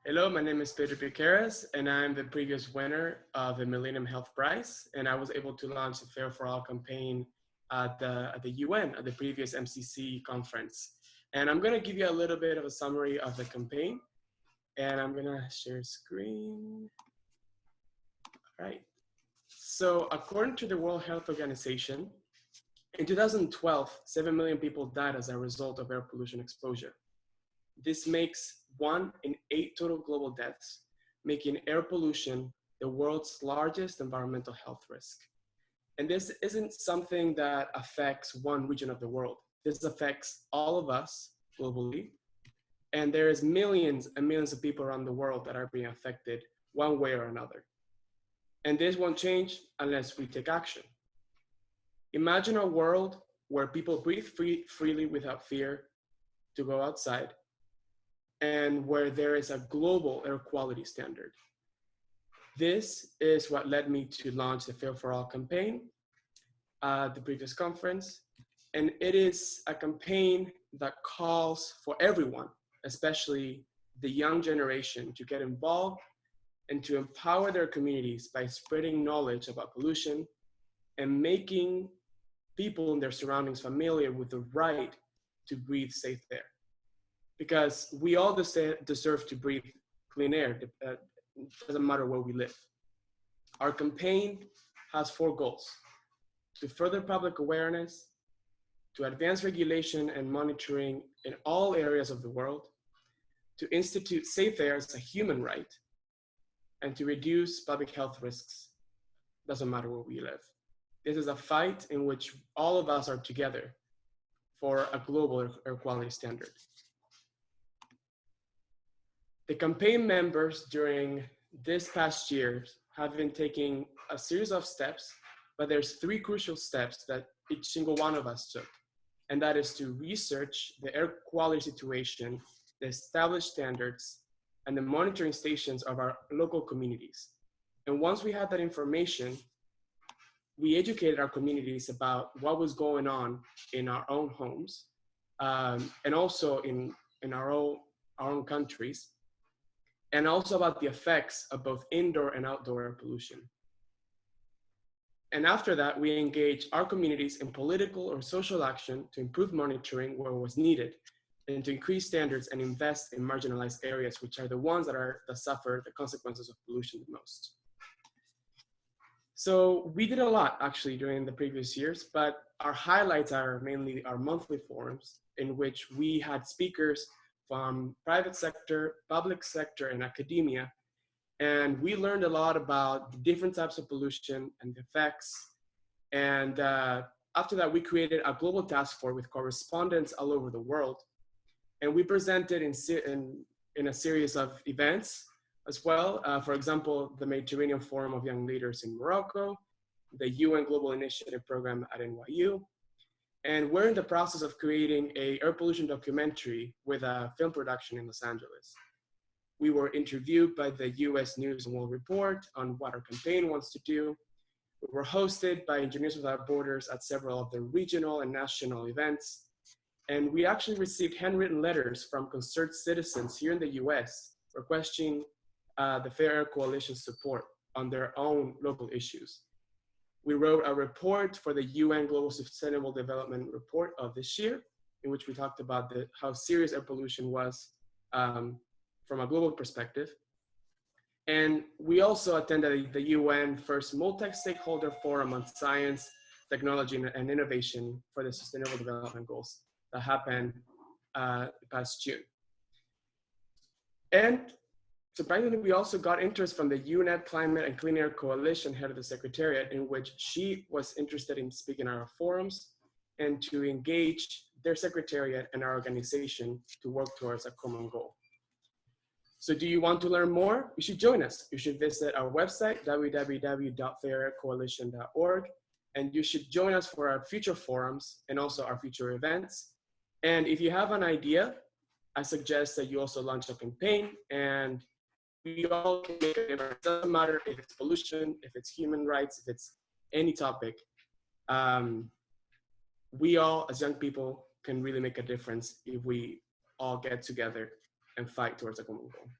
Hello, my name is Pedro Piqueras, and I'm the previous winner of the Millennium Health Prize. And I was able to launch the fAIR4All campaign at the UN, at the previous MCC conference. And I'm gonna give you a little bit of a summary of the campaign. And I'm gonna share screen. All right. So according to the World Health Organization, in 2012, 7 million people died as a result of air pollution exposure. This makes 1 in 8 total global deaths, making air pollution the world's largest environmental health risk. And this isn't something that affects one region of the world. This affects all of us globally. And there is millions and millions of people around the world that are being affected one way or another. And this won't change unless we take action. Imagine a world where people breathe freely without fear to go outside, and where there is a global air quality standard. This is what led me to launch the fAIR4All campaign at the previous conference. And it is a campaign that calls for everyone, especially the young generation, to get involved and to empower their communities by spreading knowledge about pollution and making people in their surroundings familiar with the right to breathe safe air. Because we all deserve to breathe clean air. It doesn't matter where we live. Our campaign has 4 goals: to further public awareness, to advance regulation and monitoring in all areas of the world, to institute safe air as a human right, and to reduce public health risks. Doesn't matter where we live. This is a fight in which all of us are together for a global air quality standard. The campaign members during this past year have been taking a series of steps, but there's 3 crucial steps that each single one of us took. And that is to research the air quality situation, the established standards, and the monitoring stations of our local communities. And once we had that information, we educated our communities about what was going on in our own homes, and also in our own countries, and also about the effects of both indoor and outdoor air pollution. And after that, we engaged our communities in political or social action to improve monitoring where it was needed, and to increase standards and invest in marginalized areas, which are the ones that suffer the consequences of pollution the most. So we did a lot actually during the previous years, but our highlights are mainly our monthly forums, in which we had speakers from private sector, public sector, and academia. And we learned a lot about the different types of pollution and the effects. And after that, we created a global task force with correspondents all over the world. And we presented in a series of events as well. For example, the Mediterranean Forum of Young Leaders in Morocco, the UN Global Initiative Program at NYU. And we're in the process of creating an air pollution documentary with a film production in Los Angeles. We were interviewed by the US News and World Report on what our campaign wants to do. We were hosted by Engineers Without Borders at several of the regional and national events. And we actually received handwritten letters from concerned citizens here in the US requesting the Fair Air Coalition's support on their own local issues. We wrote a report for the UN Global Sustainable Development Report of this year, in which we talked about how serious air pollution was from a global perspective. And we also attended the UN first multi-stakeholder forum on science, technology, and innovation for the Sustainable Development Goals that happened past June. And surprisingly, we also got interest from the UNEP Climate and Clean Air Coalition head of the Secretariat, in which she was interested in speaking at our forums and to engage their Secretariat and our organization to work towards a common goal. So do you want to learn more? You should join us. You should visit our website, www.fairaircoalition.org, and you should join us for our future forums and also our future events. And if you have an idea, I suggest that you also launch a campaign, and we all can make a difference. It doesn't matter if it's pollution, if it's human rights, if it's any topic. We all, as young people, can really make a difference if we all get together and fight towards a common goal.